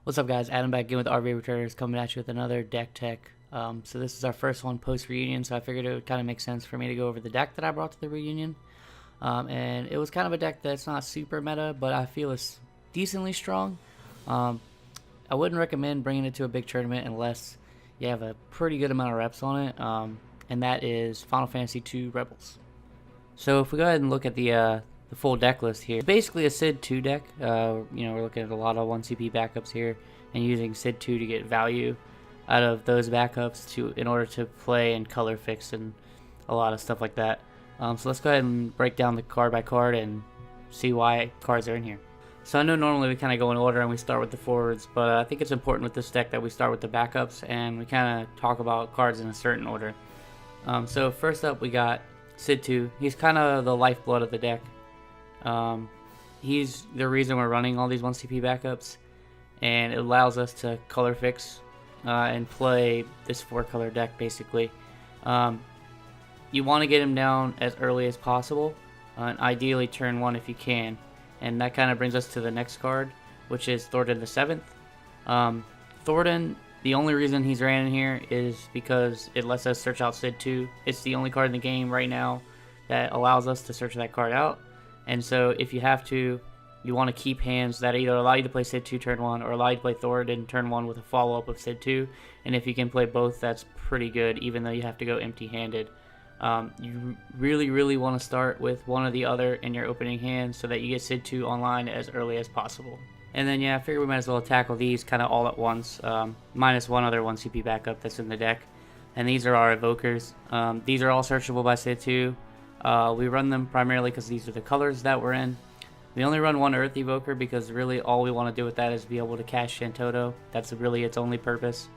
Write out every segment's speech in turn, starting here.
What's up, guys? Adam back again with RV Returners, coming at you with another deck tech. So this is our first one post reunion, so I figured it would kind of make sense for me to go over the deck that I brought to the reunion. And it was kind of a deck that's not super meta, but I feel it's decently strong. I wouldn't recommend bringing it to a big tournament unless you have a pretty good amount of reps on it, and that is Final Fantasy II Rebels. So if we go ahead and look at the full deck list here, it's basically a Sid 2 deck. We're looking at a lot of 1CP backups here and using Sid 2 to get value out of those backups in order to play and color fix and a lot of stuff like that. So let's go ahead and break down the card by card and see why cards are in here. So I know normally we kind of go in order and we start with the forwards, but I think it's important with this deck that we start with the backups and we kind of talk about cards in a certain order. So first up we got Sid 2. He's kind of the lifeblood of the deck. He's the reason we're running all these 1CP backups, and it allows us to color fix and play this 4-color deck basically. You want to get him down as early as possible, and ideally turn 1 if you can, and that kind of brings us to the next card, which is Thornton the 7th. Thornton, the only reason he's ran in here is because it lets us search out Sid 2. It's the only card in the game right now that allows us to search that card out. And so if you have to, you want to keep hands that either allow you to play Sid 2 turn 1 or allow you to play Thornton turn 1 with a follow-up of Sid 2. And if you can play both, that's pretty good, even though you have to go empty-handed. You really want to start with one or the other in your opening hand so that you get Sid 2 online as early as possible. And then yeah, I figure we might as well tackle these kind of all at once, minus one other 1CP backup that's in the deck. And these are our evokers. These are all searchable by Sid 2. We run them primarily because these are the colors that we're in. We only run one Earth Evoker because really all we want to do with that is be able to cast Shantoto. That's really its only purpose.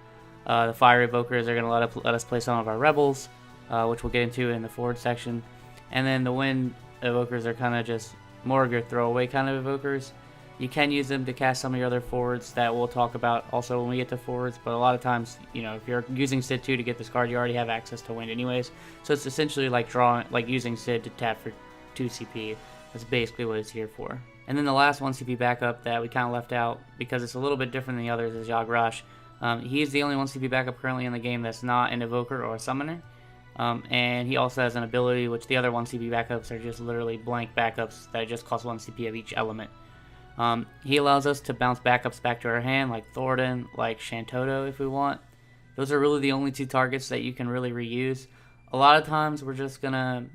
The Fire Evokers are going to let us play some of our Rebels, which we'll get into in the forward section. And then the Wind Evokers are kind of just more of your throwaway kind of evokers. You can use them to cast some of your other forwards that we'll talk about also when we get to forwards, but a lot of times, if you're using Sid 2 to get this card, you already have access to Wind anyways. So it's essentially like using Sid to tap for 2 CP. That's basically what it's here for. And then the last 1 CP backup that we kind of left out because it's a little bit different than the others is Yagg-Rosh. He's the only 1 CP backup currently in the game that's not an evoker or a summoner. And he also has an ability, which the other 1 CP backups are just literally blank backups that just cost 1 CP of each element. He allows us to bounce backups back to our hand, like Thornton, like Shantoto if we want. Those are really the only 2 targets that you can really reuse. A lot of times we're just gonna,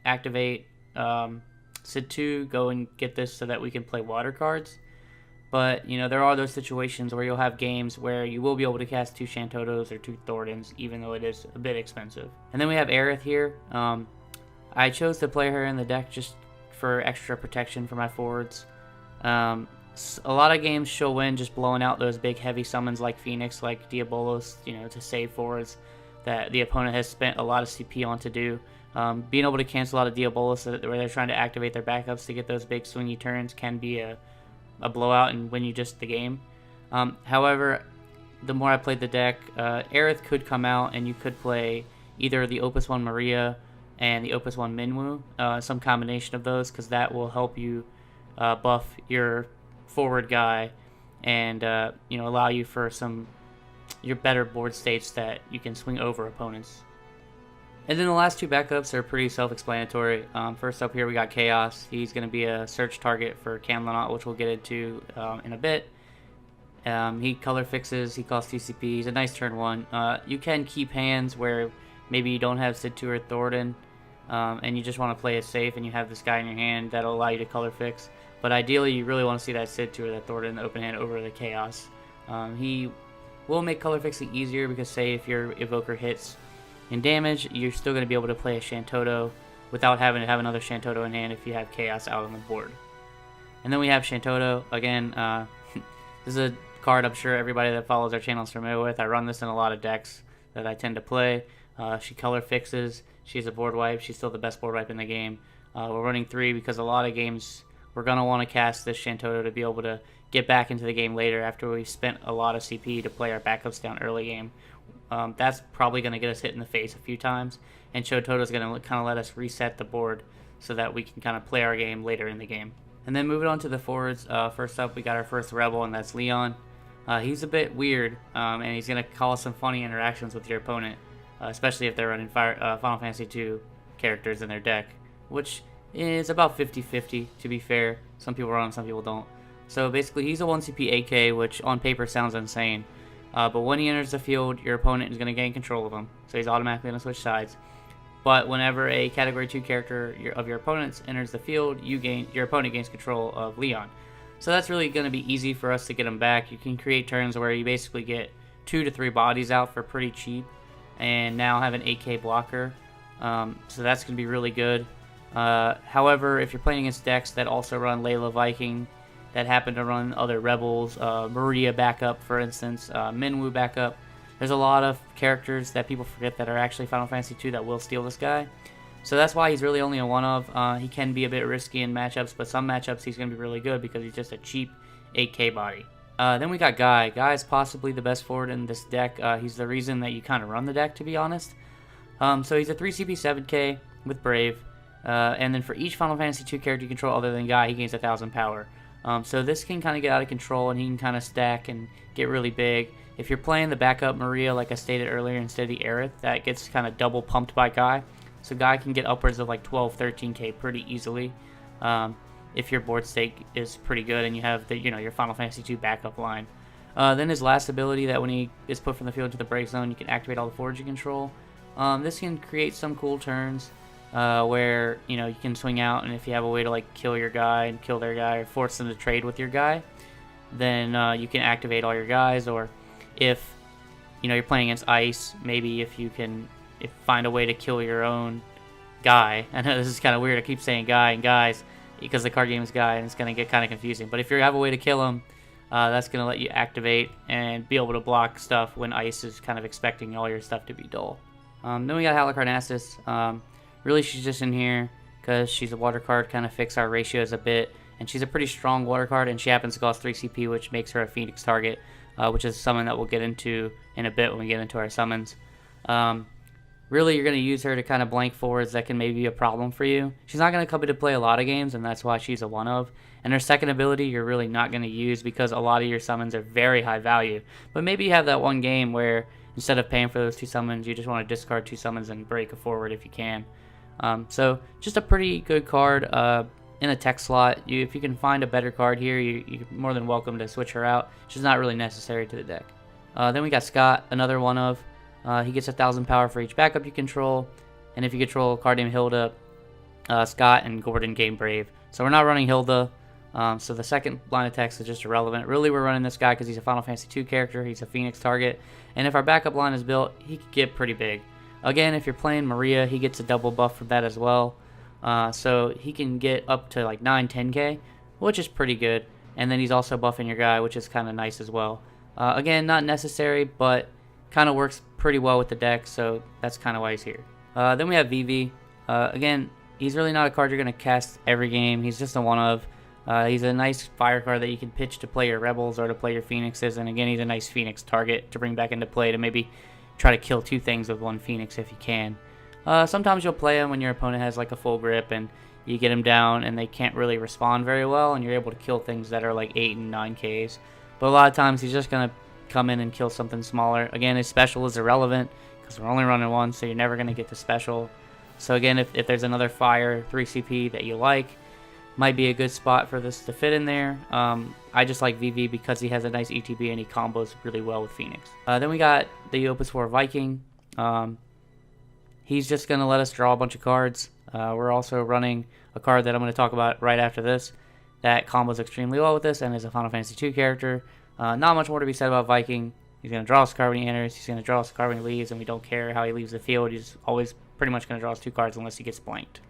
activate Sid 2, go and get this so that we can play water cards. But, there are those situations where you'll have games where you will be able to cast 2 Shantotos or 2 Thorntons, even though it is a bit expensive. And then we have Aerith here. I chose to play her in the deck just for extra protection for my forwards. A lot of games she'll win just blowing out those big heavy summons like Phoenix, like Diabolos, to save forwards that the opponent has spent a lot of CP on to do. Being able to cancel out a Diabolos where they're trying to activate their backups to get those big swingy turns can be a blowout and win you just the game. However, the more I played the deck, Aerith could come out and you could play either the Opus 1 Maria and the Opus 1 Minwu, some combination of those, because that will help you buff your forward guy and allow you for your better board states that you can swing over opponents. And then the last 2 backups are pretty self-explanatory. First up here we got Chaos. He's going to be a search target for Camlanaut, which we'll get into in a bit. He color fixes, he costs 2 CP, he's a nice turn 1. You can keep hands where maybe you don't have Sid 2 or Thornton, and you just want to play it safe and you have this guy in your hand that'll allow you to color fix. But ideally you really want to see that Sid 2 or that Thornton in the open hand over the Chaos. He will make color fixing easier because say if your evoker hits in damage, you're still going to be able to play a Shantoto without having to have another Shantoto in hand if you have Chaos out on the board. And then we have Shantoto. Again, this is a card I'm sure everybody that follows our channel is familiar with. I run this in a lot of decks that I tend to play. She color fixes. She's a board wipe. She's still the best board wipe in the game. We're running 3 because a lot of games we're going to want to cast this Shantoto to be able to get back into the game later after we've spent a lot of CP to play our backups down early game. That's probably going to get us hit in the face a few times, and Shantoto is going to kind of let us reset the board so that we can kind of play our game later in the game. And then moving on to the forwards, first up we got our first Rebel, and that's Leon. He's a bit weird, and he's going to cause some funny interactions with your opponent, especially if they're running Final Fantasy II characters in their deck, which is about 50-50 to be fair. Some people run them, some people don't. So basically, he's a 1 CP AK, which on paper sounds insane. But when he enters the field, your opponent is going to gain control of him, so he's automatically going to switch sides. But whenever a Category 2 character of your opponent's enters the field, your opponent gains control of Leon. So that's really going to be easy for us to get him back. You can create turns where you basically get 2 to 3 bodies out for pretty cheap, and now have an AK blocker. So that's going to be really good. However, if you're playing against decks that also run Layla Viking, that happen to run other Rebels, Maria backup, for instance, Minwu backup, there's a lot of characters that people forget that are actually Final Fantasy II that will steal this guy. So that's why he's really only a one-of. He can be a bit risky in matchups, but some matchups he's going to be really good because he's just a cheap 8K body. Then we got Guy. Guy is possibly the best forward in this deck. He's the reason that you kind of run the deck, to be honest. So he's a 3 CP 7K with Brave. And then for each Final Fantasy II character you control other than Guy, he gains 1,000 power. So this can kind of get out of control, and he can kind of stack and get really big. If you're playing the backup Maria, like I stated earlier, instead of the Aerith, that gets kind of double pumped by Guy. So Guy can get upwards of like 12, 13K pretty easily. If your board stake is pretty good and you have the, your Final Fantasy II backup line. Then his last ability, that when he is put from the field to the break zone, you can activate all the forward you control. This can create some cool turns where you can swing out, and if you have a way to like kill your guy and kill their guy or force them to trade with your guy, then you can activate all your guys. Or if you're playing against ice, maybe if you can find a way to kill your own guy. I know this is kind of weird, I keep saying guy and guys because the card game is Guy and it's going to get kind of confusing, but if you have a way to kill him, that's going to let you activate and be able to block stuff when ice is kind of expecting all your stuff to be dull. Then we got Halicarnassus. Really, she's just in here because she's a water card, kind of fix our ratios a bit, and she's a pretty strong water card, and she happens to cost 3 CP, which makes her a Phoenix target, which is a summon that we'll get into in a bit when we get into our summons. Really, you're going to use her to kind of blank forwards that can maybe be a problem for you. She's not going to come into play a lot of games, and that's why she's a one-of. And her second ability, you're really not going to use because a lot of your summons are very high value. But maybe you have that one game where instead of paying for those 2 summons, you just want to discard 2 summons and break a forward if you can. So just a pretty good card in a tech slot. If you can find a better card here, you're more than welcome to switch her out. She's not really necessary to the deck. Then we got Scott, another one-of. He gets 1,000 power for each backup you control, and if you control a card named Hilda, Scott and Gordon gain Brave. So we're not running Hilda, so the second line of text is just irrelevant. Really, we're running this guy because he's a Final Fantasy II character, he's a Phoenix target, and if our backup line is built, he could get pretty big. Again, if you're playing Maria, he gets a double buff from that as well, so he can get up to like 9-10k, which is pretty good, and then he's also buffing your guy, which is kind of nice as well. Again, not necessary, but kind of works pretty well with the deck, so that's kind of why he's here. Then we have Vivi. Again, he's really not a card you're going to cast every game. He's just a one-of. He's a nice fire card that you can pitch to play your Rebels or to play your Phoenixes, and again, he's a nice Phoenix target to bring back into play to maybe try to kill 2 things with 1 Phoenix if you can. Sometimes you'll play him when your opponent has like a full grip and you get him down and they can't really respond very well, and you're able to kill things that are like 8 and 9Ks. But a lot of times he's just going to come in and kill something smaller. Again, his special is irrelevant because we're only running 1, so you're never going to get the special. So again, if there's another fire 3 CP that you like, might be a good spot for this to fit in there. I just like VV because he has a nice ETB and he combos really well with Phoenix. Then we got the Opus 4 Viking. He's just going to let us draw a bunch of cards. We're also running a card that I'm going to talk about right after this that combos extremely well with this and is a Final Fantasy II character. Not much more to be said about Viking. He's going to draw us a card when he enters, he's going to draw us a card when he leaves, and we don't care how he leaves the field. He's always pretty much going to draw us 2 cards unless he gets blanked.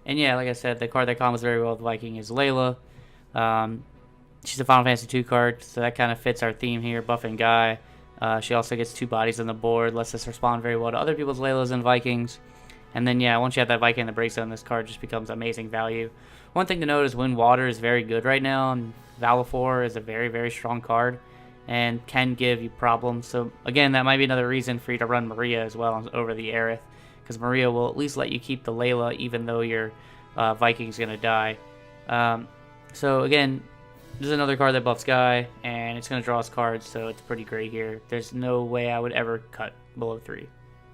And yeah, like I said, the card that combos very well with Viking is Layla. She's a Final Fantasy II card, so that kind of fits our theme here, buffing Guy. She also gets 2 bodies on the board, lets us respond very well to other people's Laylas and Vikings. And then yeah, once you have that Viking in the break zone, this card just becomes amazing value. One thing to note is Wind Water is very good right now, and Valifor is a very, very strong card and can give you problems. So again, that might be another reason for you to run Maria as well over the Aerith, because Maria will at least let you keep the Layla even though your Viking's going to die. So again, This is another card that buffs Guy, and it's going to draw us cards, so it's pretty great here. There's no way I would ever cut below 3.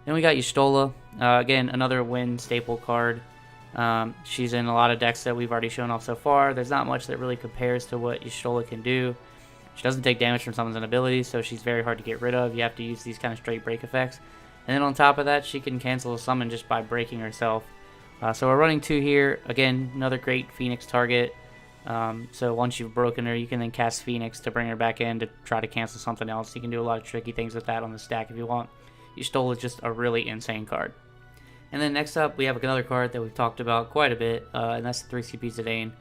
Then we got Y'shtola. Again, another win staple card. She's in a lot of decks that we've already shown off so far. There's not much that really compares to what Y'shtola can do. She doesn't take damage from someone's abilities, so she's very hard to get rid of. You have to use these kind of straight break effects. And then on top of that, she can cancel a summon just by breaking herself. So we're running 2 here. Again, another great Phoenix target. So once you've broken her, you can then cast Phoenix to bring her back in to try to cancel something else. You can do a lot of tricky things with that on the stack if you want. Y'shtola is just a really insane card. And then next up, we have another card that we've talked about quite a bit, and that's the 3CP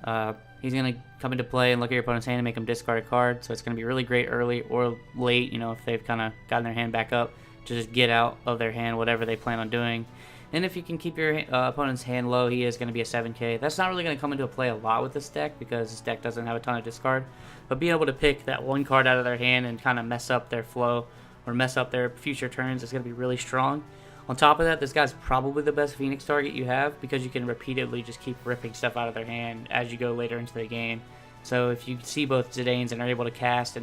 Zidane. He's going to come into play and look at your opponent's hand and make him discard a card, so it's going to be really great early or late, you know, if they've kind of gotten their hand back up, to just get out of their hand whatever they plan on doing. And if you can keep your opponent's hand low, he is going to be a 7k. That's not really going to come into play a lot with this deck because this deck doesn't have a ton of discard. But being able to pick that one card out of their hand and kind of mess up their flow or mess up their future turns is going to be really strong. On top of that, this guy's probably the best Phoenix target you have because you can repeatedly just keep ripping stuff out of their hand as you go later into the game. So if you see both Zidanes and are able to cast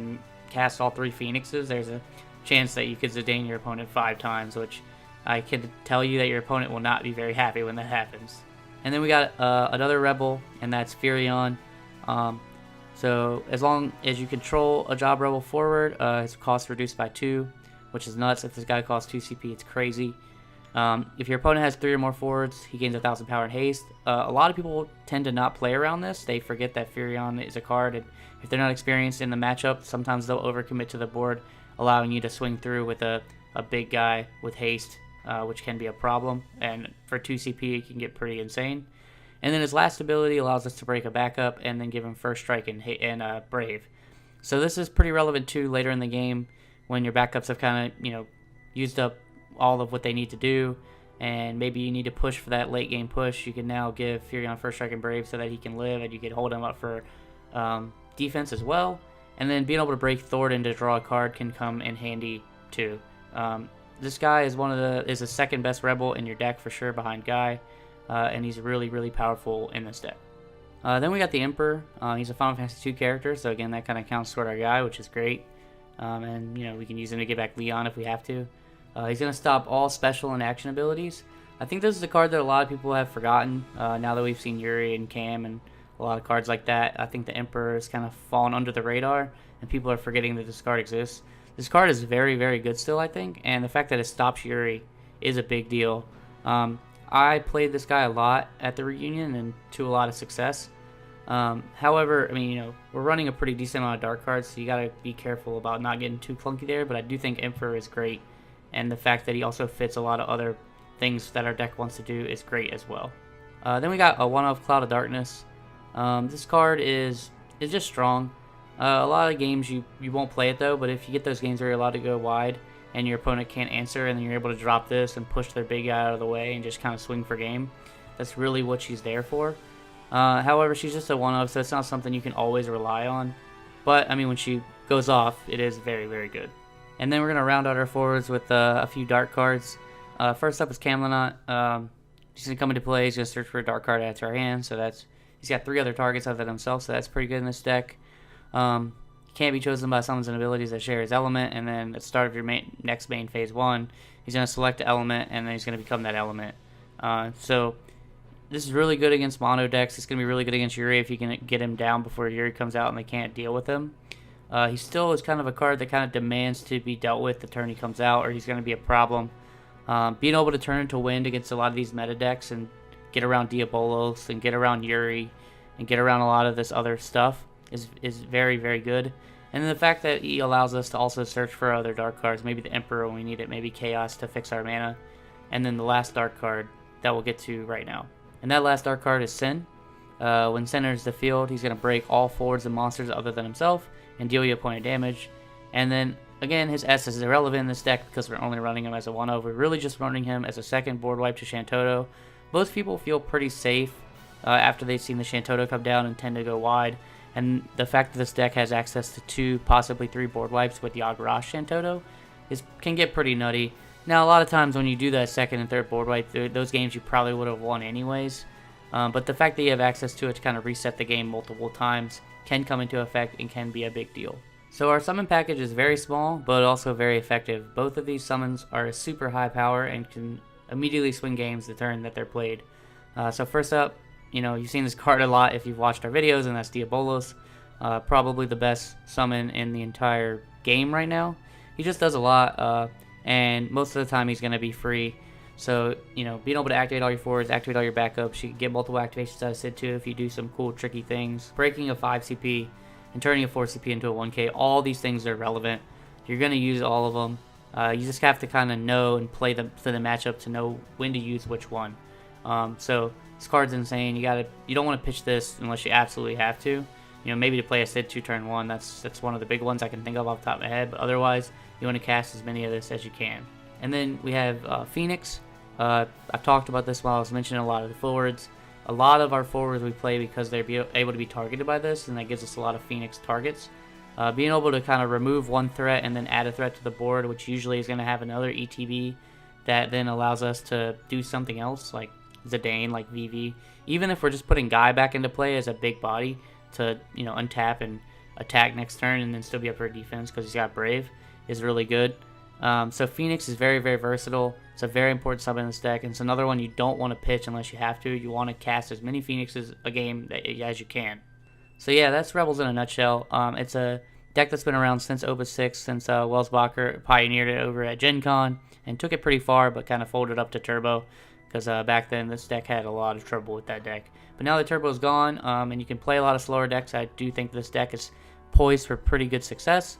all 3 Phoenixes, there's a chance that you could Zidane your opponent 5 times, which I can tell you that your opponent will not be very happy when that happens. And then we got another Rebel, and that's Furion. So as long as you control a Job Rebel forward, his cost reduced by 2, which is nuts. If this guy costs 2 CP, it's crazy. If your opponent has 3 or more forwards, he gains 1,000 power and haste. A lot of people tend to not play around this. They forget that Furion is a card, and if they're not experienced in the matchup, sometimes they'll overcommit to the board, allowing you to swing through with a big guy with haste, which can be a problem. And for 2 CP, it can get pretty insane. And then his last ability allows us to break a backup and then give him first strike and Brave. So this is pretty relevant too later in the game when your backups have kind of, used up all of what they need to do, and maybe you need to push for that late game push. You can now give Furion first strike and Brave so that he can live, and you can hold him up for defense as well. And then being able to break Thornton to draw a card can come in handy too. This guy is the second best Rebel in your deck for sure, behind Guy, and he's really, really powerful in this deck. Then we got the Emperor. He's a Final Fantasy II character, so again that kind of counts toward our Guy, which is great. And we can use him to get back Leon if we have to. He's going to stop all special and action abilities. I think this is a card that a lot of people have forgotten now that we've seen Yuri and Cam and a lot of cards like that. I think the Emperor has kind of fallen under the radar, and people are forgetting that this card exists. This card is very, very good still, I think, and the fact that it stops Yuri is a big deal. I played this guy a lot at the reunion and to a lot of success. However, we're running a pretty decent amount of dark cards, so you got to be careful about not getting too clunky there, but I do think Emperor is great, and the fact that he also fits a lot of other things that our deck wants to do is great as well. Then we got a 1-of Cloud of Darkness. This card is just strong. A lot of games you won't play it though, but if you get those games where you're allowed to go wide and your opponent can't answer, and then you're able to drop this and push their big guy out of the way and just kind of swing for game, that's really what she's there for. However, she's just a 1-of, so it's not something you can always rely on. But, when she goes off, it is very, very good. And then we're going to round out our forwards with a few dark cards. First up is Camlanot. He's going to come into play. He's going to search for a dark card to add to our hand. So he's got 3 other targets other than himself, so that's pretty good in this deck. He can't be chosen by summons and abilities that share his element, and then at the start of your next main phase 1, he's going to select an element, and then he's going to become that element. So this is really good against mono decks. It's going to be really good against Yuri if you can get him down before Yuri comes out and they can't deal with him. He still is kind of a card that kind of demands to be dealt with the turn he comes out, or he's going to be a problem. Being able to turn into wind against a lot of these meta decks and get around Diabolos and get around Yuri and get around a lot of this other stuff is very, very good. And then the fact that he allows us to also search for other dark cards, maybe the Emperor when we need it, maybe Chaos to fix our mana, and then the last dark card that we'll get to right now. And that last dark card is Sin. When Sin enters the field, he's going to break all forwards and monsters other than himself and deal you a point of damage. And then, again, his S is irrelevant in this deck because we're only running him as a 1-of. We're really just running him as a second board wipe to Shantoto. Most people feel pretty safe after they've seen the Shantoto come down and tend to go wide. And the fact that this deck has access to 2, possibly 3 board wipes with Yagurash Shantoto can get pretty nutty. Now, a lot of times when you do that second and third board wipe, those games you probably would have won anyways. But the fact that you have access to it to kind of reset the game multiple times can come into effect and can be a big deal. So our summon package is very small, but also very effective. Both of these summons are super high power and can immediately swing games the turn that they're played. So first up, you've seen this card a lot if you've watched our videos, and that's Diabolos. Probably the best summon in the entire game right now. He just does a lot, and most of the time he's going to be free. So, being able to activate all your forwards, activate all your backups, you can get multiple activations out of Sid too if you do some cool tricky things. Breaking a 5 CP and turning a 4 CP into a 1K, all these things are relevant. You're going to use all of them. You just have to kind of know and play them to the matchup to know when to use which one. So this card's insane. You don't want to pitch this unless you absolutely have to. Maybe to play a Sid 2 turn 1. That's one of the big ones I can think of off the top of my head. But otherwise, you want to cast as many of this as you can. And then we have Phoenix. I've talked about this while I was mentioning a lot of the forwards. A lot of our forwards we play because they're able to be targeted by this, and that gives us a lot of Phoenix targets. Being able to kind of remove one threat and then add a threat to the board, which usually is going to have another ETB that then allows us to do something else, like Zidane, like VV. Even if we're just putting Guy back into play as a big body to untap and attack next turn and then still be up for defense because he's got Brave, is really good. So Phoenix is very, very versatile. It's a very important sub in this deck, and it's another one you don't want to pitch unless you have to. You want to cast as many Phoenixes a game as you can. So yeah, that's Rebels in a nutshell. It's a deck that's been around since Opus 6, since Welsbacher pioneered it over at Gen Con and took it pretty far, but kind of folded up to Turbo because back then this deck had a lot of trouble with that deck. But now that Turbo's gone, and you can play a lot of slower decks, I do think this deck is poised for pretty good success.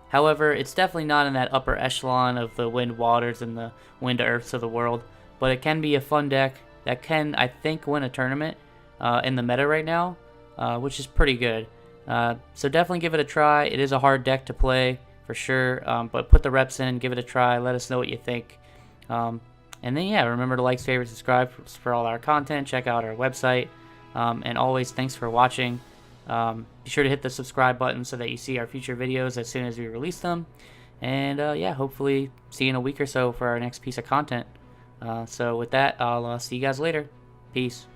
However, it's definitely not in that upper echelon of the Wind Waters and the Wind Earths of the world, but it can be a fun deck that can, I think, win a tournament in the meta right now, which is pretty good. So definitely give it a try. It is a hard deck to play, for sure, but put the reps in, give it a try, let us know what you think. And then, yeah, remember to like, favorite, subscribe for all our content, check out our website, and always, thanks for watching. Be sure to hit the subscribe button so that you see our future videos as soon as we release them. And yeah, hopefully see you in a week or so for our next piece of content. So with that, I'll see you guys later. Peace.